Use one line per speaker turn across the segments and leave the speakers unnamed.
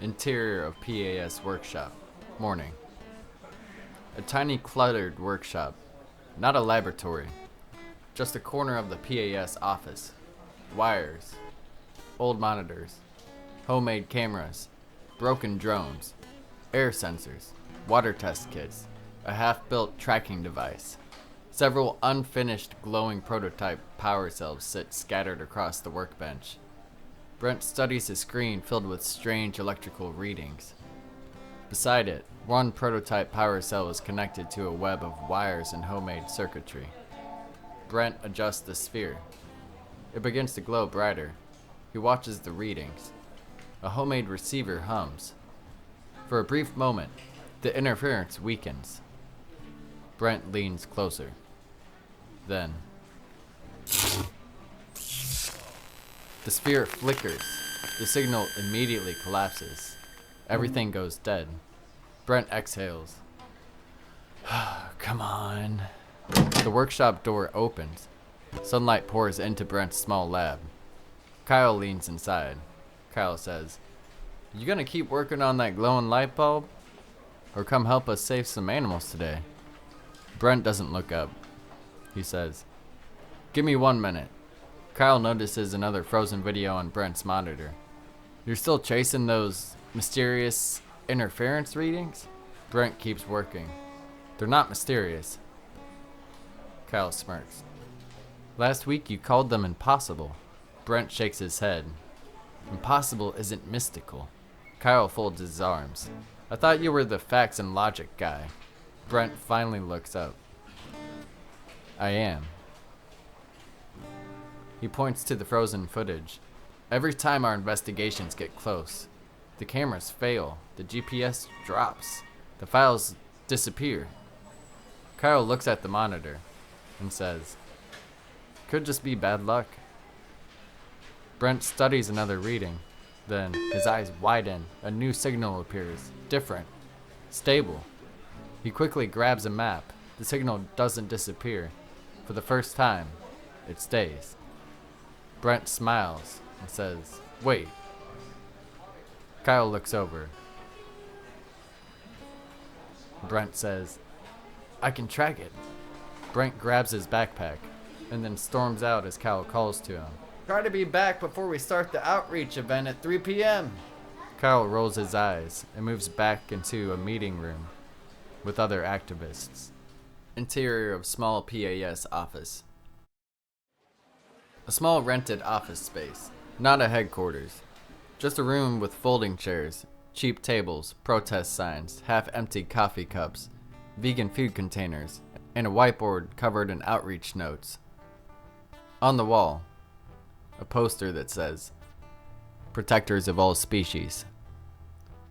Interior of PAS workshop. Morning. A tiny cluttered workshop. Not a laboratory. Just a corner of the PAS office. Wires. Old monitors. Homemade cameras. Broken drones. Air sensors. Water test kits. A half-built tracking device. Several unfinished glowing prototype power cells sit scattered across the workbench. Brent studies a screen filled with strange electrical readings. Beside it, one prototype power cell is connected to a web of wires and homemade circuitry. Brent adjusts the sphere. It begins to glow brighter. He watches the readings. A homemade receiver hums. For a brief moment, the interference weakens. Brent leans closer. Then, the sphere flickers. The signal immediately collapses. Everything goes dead. Brent exhales. Come on. The workshop door opens. Sunlight pours into Brent's small lab. Kyle leans inside. Kyle says, "You gonna keep working on that glowing light bulb? Or come help us save some animals today?" Brent doesn't look up. He says, "Give me 1 minute." Kyle notices another frozen video on Brent's monitor. "You're still chasing those mysterious interference readings?" Brent keeps working. "They're not mysterious." Kyle smirks. "Last week you called them impossible." Brent shakes his head. "Impossible isn't mystical." Kyle folds his arms. "I thought you were the facts and logic guy." Brent finally looks up. "I am." He points to the frozen footage. "Every time our investigations get close, the cameras fail, the GPS drops, the files disappear." Kyle looks at the monitor and says, "Could just be bad luck." Brent studies another reading. Then his eyes widen. A new signal appears. Different. Stable. He quickly grabs a map. The signal doesn't disappear. For the first time, it stays. Brent smiles and says, "Wait." Kyle looks over. Brent says, "I can track it." Brent grabs his backpack and then storms out as Kyle calls to him. "Try to be back before we start the outreach event at 3 p.m. Kyle rolls his eyes and moves back into a meeting room with other activists. Interior of small PAS office. A small rented office space, not a headquarters. Just a room with folding chairs, cheap tables, protest signs, half-empty coffee cups, vegan food containers, and a whiteboard covered in outreach notes. On the wall, a poster that says, "Protectors of all species."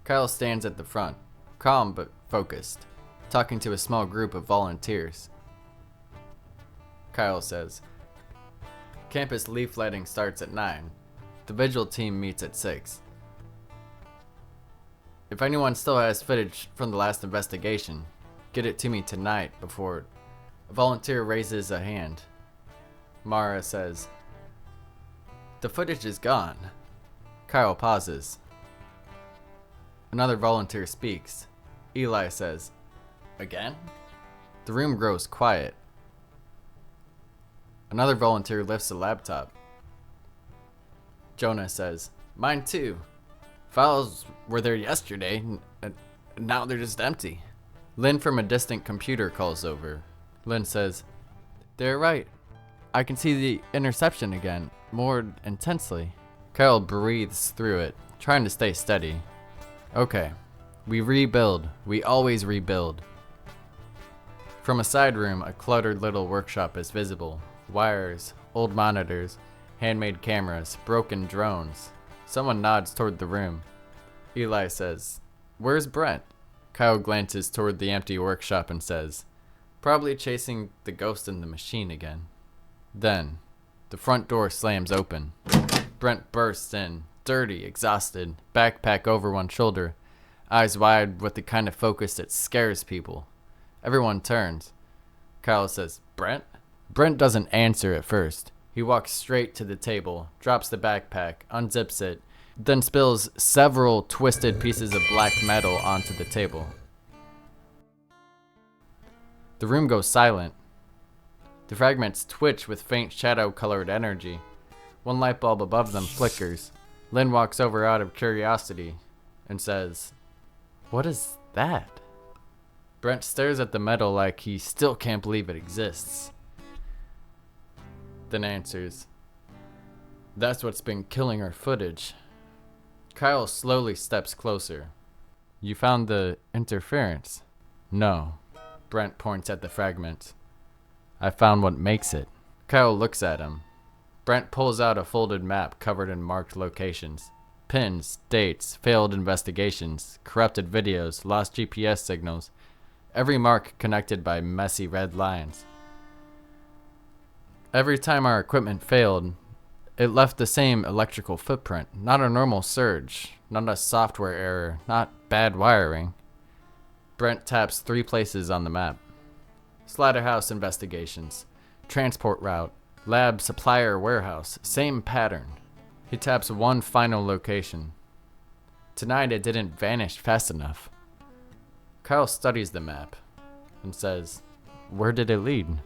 Kyle stands at the front, calm but focused, talking to a small group of volunteers. Kyle says, "Campus leafletting starts at 9. The vigil team meets at 6. If anyone still has footage from the last investigation, get it to me tonight before..." A volunteer raises a hand. Mara says, "The footage is gone." Kyle pauses. Another volunteer speaks. Eli says, "Again?" The room grows quiet. Another volunteer lifts a laptop. Jonah says, "Mine too. Files were there yesterday, and now they're just empty." Lynn from a distant computer calls over. Lynn says, "They're right. I can see the interception again, more intensely." Kyle breathes through it, trying to stay steady. "Okay, we rebuild. We always rebuild." From a side room, a cluttered little workshop is visible. Wires, old monitors, handmade cameras, broken drones. Someone nods toward the room. Eli says, "Where's Brent?" Kyle glances toward the empty workshop and says, "Probably chasing the ghost in the machine again." Then, the front door slams open. Brent bursts in, dirty, exhausted, backpack over one shoulder, eyes wide with the kind of focus that scares people. Everyone turns. Kyle says, "Brent?" Brent doesn't answer at first. He walks straight to the table, drops the backpack, unzips it, then spills several twisted pieces of black metal onto the table. The room goes silent. The fragments twitch with faint shadow-colored energy. One light bulb above them flickers. Lynn walks over out of curiosity and says, "What is that?" Brent stares at the metal like he still can't believe it exists. Then answers, "That's what's been killing our footage." Kyle slowly steps closer. "You found the interference?" "No." Brent points at the fragment. "I found what makes it." Kyle looks at him. Brent pulls out a folded map covered in marked locations. Pins, dates, failed investigations, corrupted videos, lost GPS signals. Every mark connected by messy red lines. Every time our equipment failed, it left the same electrical footprint. Not a normal surge, not a software error, not bad wiring. Brent taps 3 places on the map. Slaughterhouse investigations, transport route, lab supplier warehouse, same pattern. He taps one final location. Tonight it didn't vanish fast enough. Kyle studies the map and says, "Where did it lead?"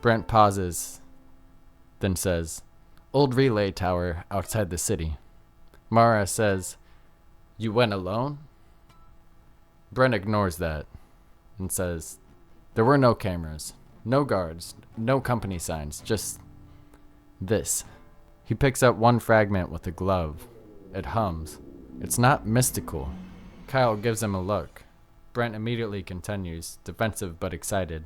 Brent pauses, then says, "Old relay tower outside the city." Mara says, "You went alone?" Brent ignores that and says, "There were no cameras, no guards, no company signs, just this." He picks up one fragment with a glove. It hums. It's not mystical. Kyle gives him a look. Brent immediately continues, defensive but excited.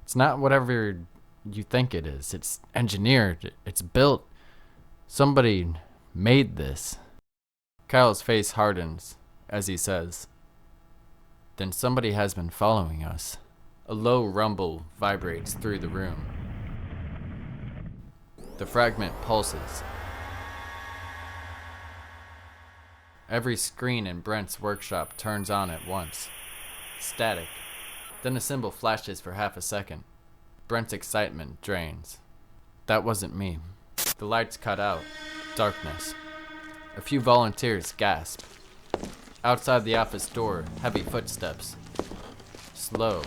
"It's not whatever you think it is. It's engineered. It's built. Somebody made this." Kyle's face hardens as he says, "Then somebody has been following us." A low rumble vibrates through the room. The fragment pulses. Every screen in Brent's workshop turns on at once. Static. Then a symbol flashes for half a second. Brent's excitement drains. That wasn't me. The lights cut out. Darkness. A few volunteers gasp. Outside the office door, heavy footsteps. Slow.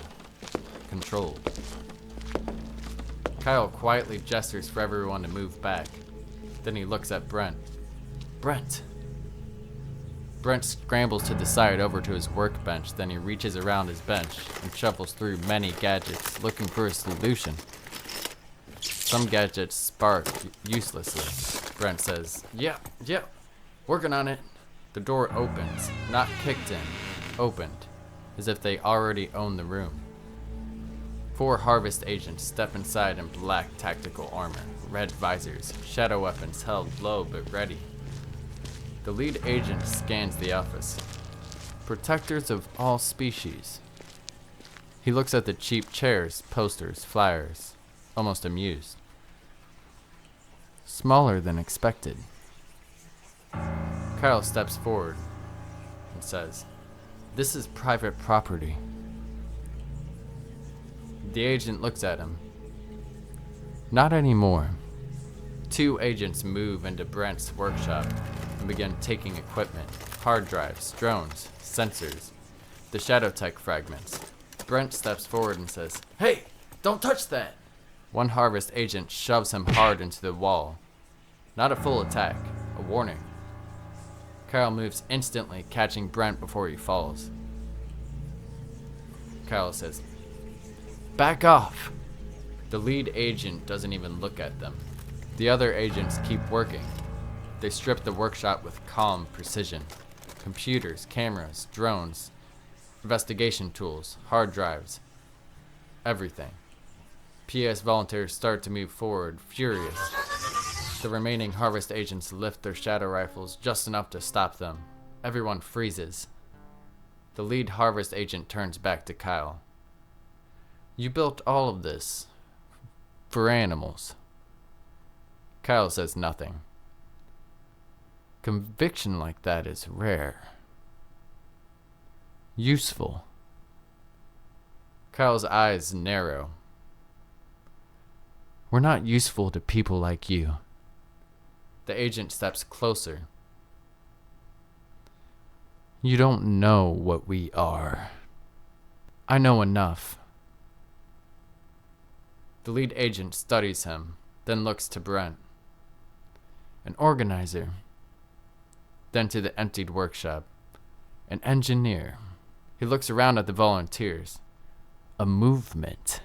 Controlled. Kyle quietly gestures for everyone to move back. Then he looks at Brent. "Brent!" Brent scrambles to the side over to his workbench, then he reaches around his bench and shuffles through many gadgets, looking for a solution. Some gadgets spark uselessly. Brent says, Yeah, working on it." The door opens, not kicked in, opened, as if they already own the room. 4 Harvest agents step inside in black tactical armor, red visors, shadow weapons held low but ready. The lead agent scans the office. "Protectors of all species." He looks at the cheap chairs, posters, flyers, almost amused. "Smaller than expected." Kyle steps forward and says, "This is private property." The agent looks at him. "Not anymore." 2 agents move into Brent's workshop and begin taking equipment, hard drives, drones, sensors, the shadow tech fragments. Brent steps forward and says, "Hey, don't touch that!" One Harvest agent shoves him hard into the wall. Not a full attack, a warning. Kyle moves instantly, catching Brent before he falls. Kyle says, "Back off!" The lead agent doesn't even look at them. The other agents keep working. They strip the workshop with calm precision. Computers, cameras, drones, investigation tools, hard drives, everything. PS volunteers start to move forward, furious. The remaining Harvest agents lift their shadow rifles just enough to stop them. Everyone freezes. The lead Harvest agent turns back to Kyle. "You built all of this for animals." Kyle says nothing. "Conviction like that is rare. Useful." Kyle's eyes narrow. We're not useful to people like you. The agent steps closer. You don't know what we are. I know enough. The lead agent studies him, then looks to Brent. An organizer. Then to the emptied workshop. An engineer. He looks around at the volunteers. A movement.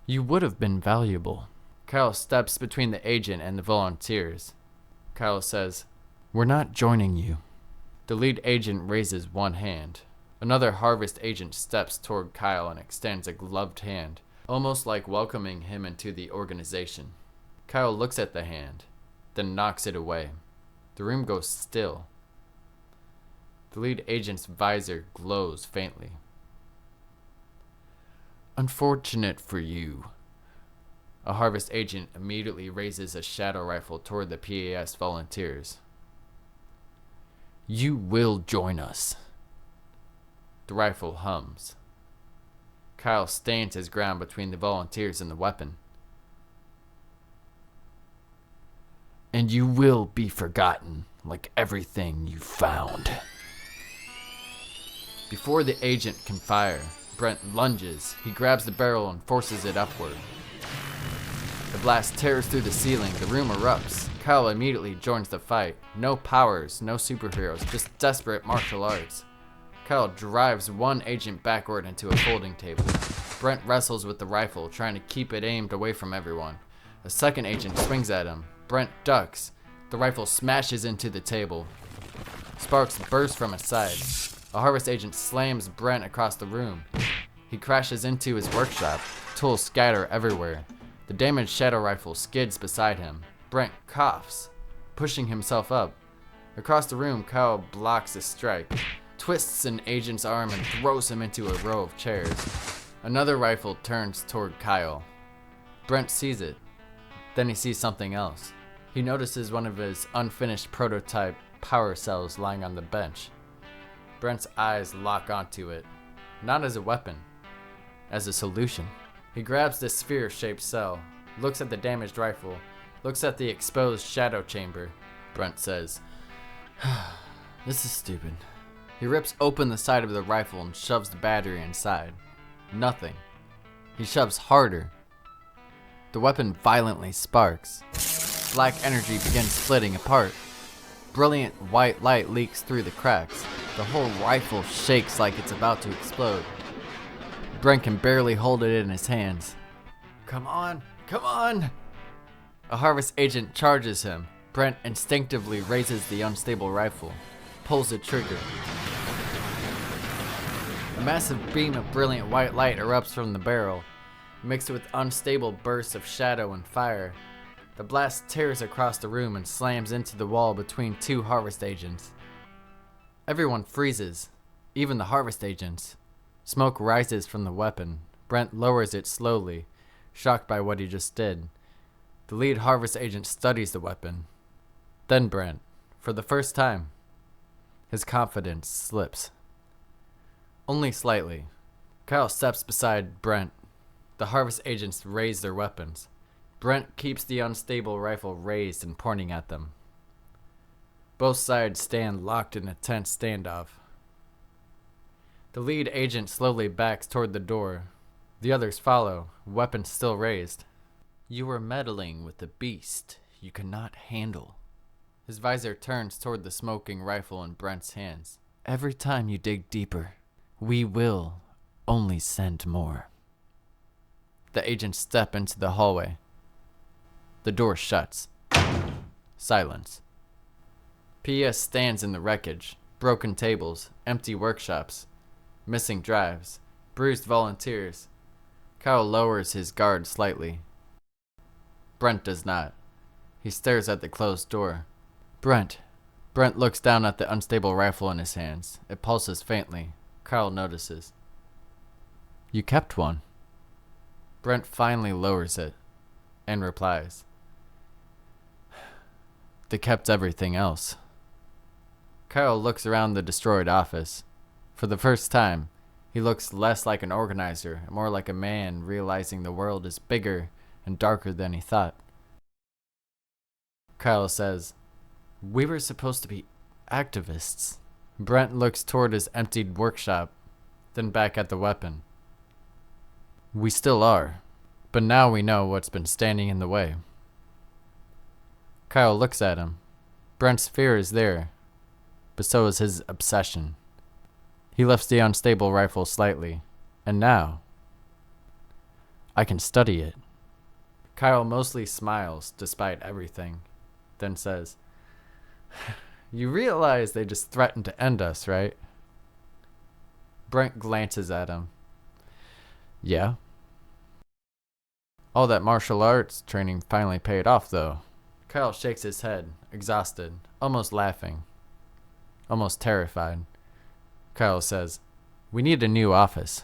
You would have been valuable. Kyle steps between the agent and the volunteers. Kyle says, We're not joining you. The lead agent raises one hand. Another Harvest agent steps toward Kyle and extends a gloved hand, almost like welcoming him into the organization. Kyle looks at the hand, then knocks it away. The room goes still. The lead agent's visor glows faintly. Unfortunate for you. A Harvest agent immediately raises a shadow rifle toward the PAS volunteers. You will join us. The rifle hums. Kyle stands his ground between the volunteers and the weapon. And you will be forgotten, like everything you found. Before the agent can fire, Brent lunges. He grabs the barrel and forces it upward. The blast tears through the ceiling. The room erupts. Kyle immediately joins the fight. No powers, no superheroes, just desperate martial arts. Kyle drives one agent backward into a folding table. Brent wrestles with the rifle, trying to keep it aimed away from everyone. A second agent swings at him. Brent ducks. The rifle smashes into the table. Sparks burst from his side. A Harvest agent slams Brent across the room. He crashes into his workshop. Tools scatter everywhere. The damaged shadow rifle skids beside him. Brent coughs, pushing himself up. Across the room, Kyle blocks a strike, twists an agent's arm and throws him into a row of chairs. Another rifle turns toward Kyle. Brent sees it. Then he sees something else. He notices one of his unfinished prototype power cells lying on the bench. Brent's eyes lock onto it, not as a weapon, as a solution. He grabs the sphere-shaped cell, looks at the damaged rifle, looks at the exposed shadow chamber. Brent says, This is stupid. He rips open the side of the rifle and shoves the battery inside. Nothing. He shoves harder. The weapon violently sparks. Black energy begins splitting apart. Brilliant white light leaks through the cracks. The whole rifle shakes like it's about to explode. Brent can barely hold it in his hands. Come on, come on! A Harvest agent charges him. Brent instinctively raises the unstable rifle, pulls the trigger. A massive beam of brilliant white light erupts from the barrel, mixed with unstable bursts of shadow and fire. The blast tears across the room and slams into the wall between two Harvest agents. Everyone freezes, even the Harvest agents. Smoke rises from the weapon. Brent lowers it slowly, shocked by what he just did. The lead Harvest agent studies the weapon. Then Brent, for the first time, his confidence slips. Only slightly. Kyle steps beside Brent. The Harvest agents raise their weapons. Brent keeps the unstable rifle raised and pointing at them. Both sides stand locked in a tense standoff. The lead agent slowly backs toward the door. The others follow, weapons still raised. You are meddling with the beast you cannot handle. His visor turns toward the smoking rifle in Brent's hands. Every time you dig deeper, we will only send more. The agents step into the hallway. The door shuts. Silence. PS stands in the wreckage. Broken tables, empty workshops, missing drives, bruised volunteers. Kyle lowers his guard slightly. Brent does not. He stares at the closed door. Brent looks down at the unstable rifle in his hands. It pulses faintly. Kyle notices. You kept one. Brent finally lowers it and replies. They kept everything else. Kyle looks around the destroyed office. For the first time, he looks less like an organizer, more like a man realizing the world is bigger and darker than he thought. Kyle says, "We were supposed to be activists." Brent looks toward his emptied workshop, then back at the weapon. "We still are, but now we know what's been standing in the way." Kyle looks at him. Brent's fear is there, but so is his obsession. He lifts the unstable rifle slightly, and now, I can study it. Kyle mostly smiles despite everything, then says, "You realize they just threatened to end us, right?" Brent glances at him. "Yeah." All that martial arts training finally paid off, though. Kyle shakes his head, exhausted, almost laughing, almost terrified. Kyle says, "We need a new office."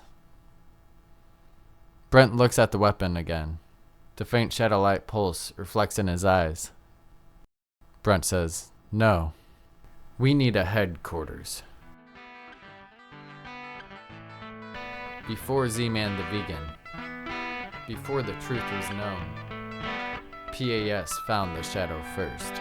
Brent looks at the weapon again. The faint shadow-light pulse reflects in his eyes. Brent says, "No. We need a headquarters." Before ZmanTheVegan, before the truth was known, PAS found the shadow first.